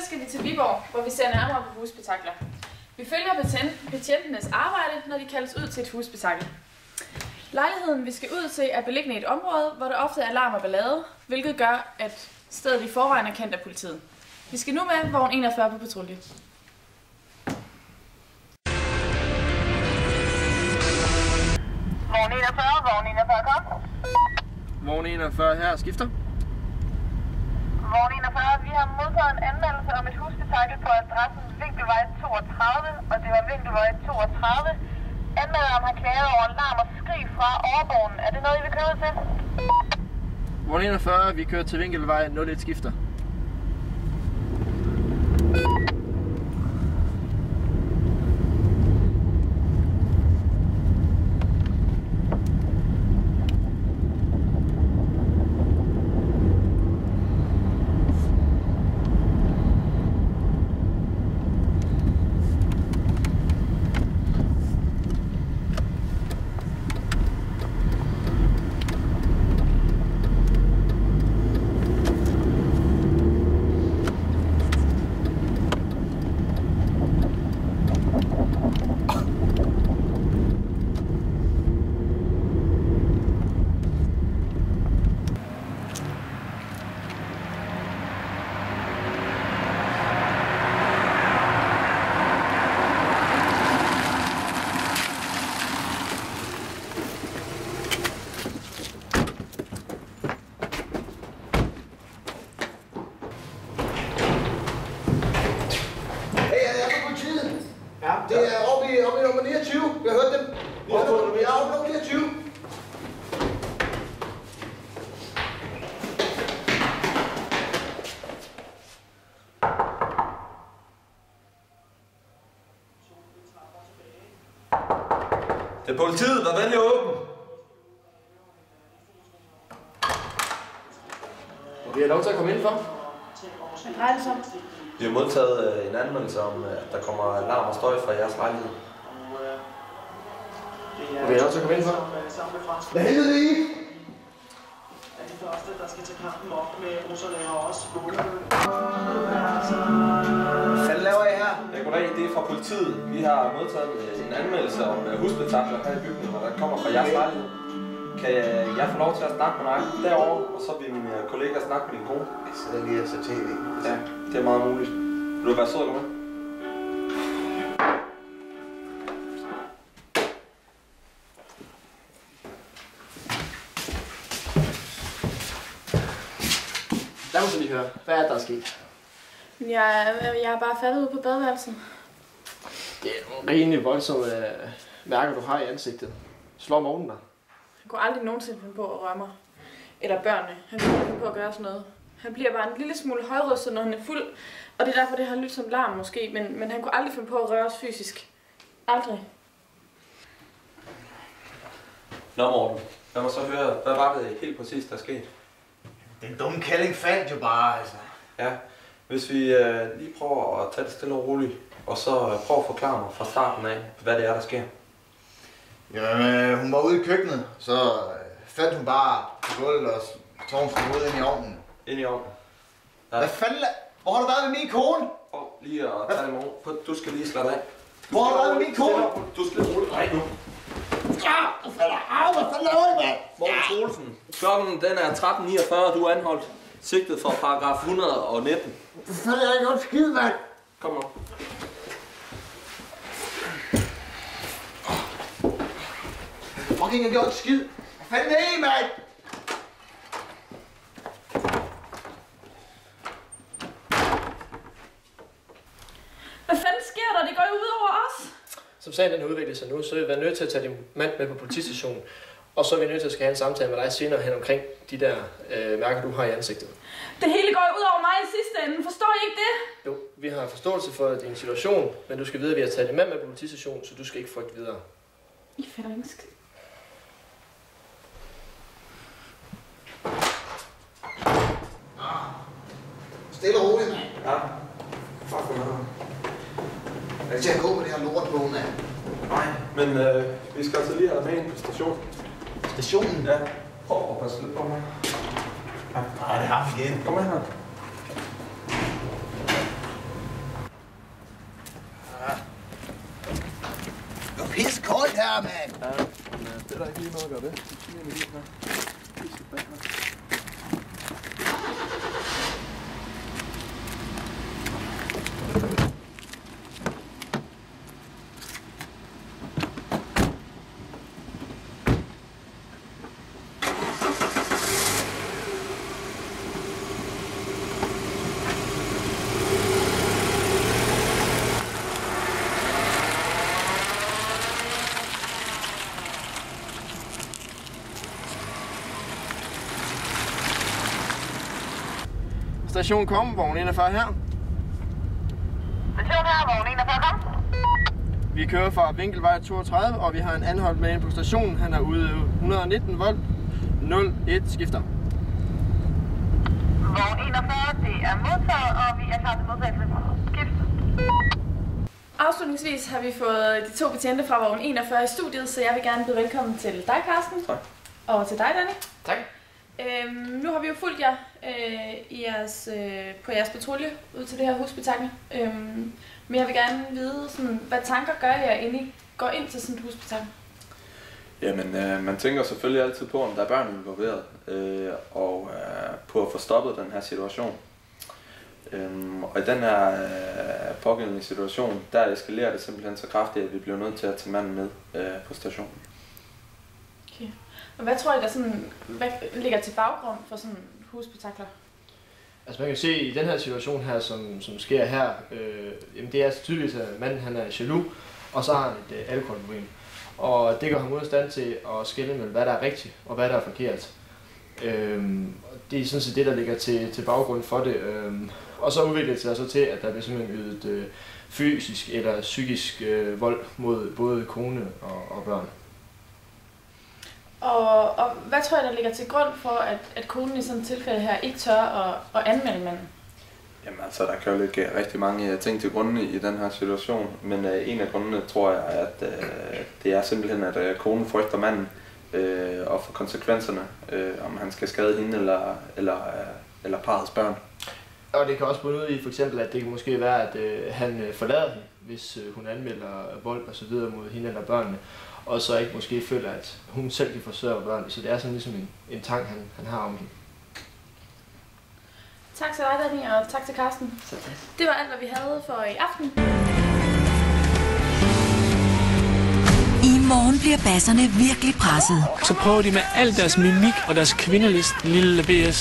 skal vi til Viborg, hvor vi ser nærmere på husspektakler. Vi følger betjentenes arbejde, når de kaldes ud til et husspektakel. Lejligheden, vi skal ud til, er beliggende i et område, hvor der ofte er larm og ballade, hvilket gør, at stedet i forvejen er kendt af politiet. Vi skal nu med vogn 41 på patrulje. Vogn 41, kom. Vogn 41 her, skifter. Vogn 41, vi har modtaget en anmeldelse om et husspektakel på adressen Vinkelvej 32, og det var Vinkelvej 32. Anmelderen har klaget over larm og skrig fra overvognen. Er det noget, I vil køre ud til? Vogn 41, vi kører til Vinkelvej 01, skifter. Det er oppe i nummer 29. Vi har hørt dem. Vi er oppe i nummer 29. Det er politiet. Vær venlig åben. Vi har lov til at komme indenfor. Hvad drejer det sig om? Vi har modtaget en anmeldelse om, at der kommer larm og støj fra jeres lejlighed. Og vi har lov til at komme indenfor. Hvad helvede er I? Er de første, der skal tage kampen op med russerne og også. Hvad fanden laver I her? Ja, goddag. Det er fra politiet. Vi har modtaget en anmeldelse om husspektakler her i bygningen, og der kommer fra jeres lejlighed. Kan jeg få lov til at snakke med dig derovre, og så vil min kollega snakke med din kone? Jeg sidder lige og ser tv. Ja, det er meget muligt. Vil du være sød at gå med? Lad mig så lige høre. Hvad er der sket? Jeg er bare faldet ud på badeværelset. Det er nogle rimelig voldsomme mærker, du har i ansigtet. Slår morgenen dig? Han kunne aldrig nogensinde finde på at røre mig. Eller børnene. Han kunne ikke finde på at gøre sådan noget. Han bliver bare en lille smule højrystet, når han er fuld. Og det er derfor, det har lyttet som larm måske. Men han kunne aldrig finde på at røre os fysisk. Aldrig. Nå Morten, lad mig så høre, hvad var det helt præcis, der skete? Den dumme kælling faldt jo bare, altså. Ja, hvis vi lige prøver at tage det stille og roligt, og så prøve at forklare mig fra starten af, hvad det er, der sker. Jamen, hun var ude i køkkenet, så faldt hun bare på gulvet og tog hun fra hovedet ind i ovnen. Ind i ovnen. Ja. Hvad fanden? Hvor har du været med min kone? Prøv lige at tage det med ro. Du skal lige slappe af. Hvor har du været med min kone? Du skal lige roligt. Nej nu. Ja, hvad fanden laver I, mand? Morten Troelsen. Klokken den er 13.49, og du er anholdt. Sigtet for paragraf 119. Hvad fanden er det godt skid, mand? Kom nu. Fucking har gjort skid. Hvad fanden er I, mand? Hvad fanden sker der? Det går jo ud over os. Som sagen den udvikler sig nu, så er vi været nødt til at tage din mand med på politistationen. Og så er vi nødt til at have en samtale med dig senere hen omkring de der mærker, du har i ansigtet. Det hele går jo ud over mig i sidste ende. Forstår I ikke det? Jo, vi har forståelse for din situation, men du skal vide, at vi har taget din mand med på politistationen, så du skal ikke frygte videre. I fatter ikke skid. Stille og roligt, mand. Ja. Fuck for noget. Jeg skal gå med det her lort på, mand. Nej, men vi skal altså lige have dig med ind på stationen. Stationen? Ja. Prøv at passe lidt på mig. Nej, det har vi igen. Kom med her. koldt her, mand. Ja, men det er der ikke lige noget at gøre ved. Station kom, vogn 41 her. Station her, vogn 41, kom. Vi kører fra Vinkelvej 32, og vi har en anholdt med en på stationen. Han er ude 119 volt, 01 skifter. Vogn 41, det er modtaget, og vi er klar til modtagelse. Skift. Afslutningsvis har vi fået de 2 betjente fra vogn 41 i studiet, så jeg vil gerne byde velkommen til dig, Carsten. Tak. Og til dig, Danny. Tak. Nu har vi jo fulgt jer på jeres patrulje ud til det her husspektakel. Men jeg vil gerne vide, sådan, hvad tanker gør jer, inden I går ind til sådan et husspektakel? Jamen, man tænker selvfølgelig altid på, om der er børn involveret, og på at få stoppet den her situation. Og i den her pågældende situation, der eskalerer det simpelthen så kraftigt, at vi bliver nødt til at tage manden med på stationen. Okay. Og hvad tror I, hvad ligger til baggrund for sådan husspektakler? Altså man kan se i den her situation her, som sker her, jamen det er tydeligt, at manden han er jaloux, og så har han et alkoholproblem. Og det gør ham ud af stand til at skelne mellem, hvad der er rigtigt og hvad der er forkert. Det er sådan set det, der ligger til baggrund for det. Og så udvikler det sig så til, at der bliver simpelthen ydet fysisk eller psykisk vold mod både kone og børn. Og hvad tror jeg, der ligger til grund for, at konen i sådan et tilfælde her ikke tør at anmelde manden? Jamen altså, der kan jo ligge rigtig mange ting til grunde i den her situation, men en af grundene tror jeg, at det er simpelthen, at konen frygter manden og for konsekvenserne, om han skal skade hende eller parrets børn. Og det kan også bunde ud i for eksempel, at det kan måske være, at han forlader hende, hvis hun anmelder vold og så videre mod hende eller børnene, og så ikke måske føler, at hun selv kan forsørge børnene. Så det er sådan ligesom en tanke, han har om hende. Tak til dig, Danny, og tak til Carsten. Det var alt, hvad vi havde for i aften. I morgen bliver basserne virkelig presset. Så prøver de med al deres mimik og deres kvindelist, lille BS.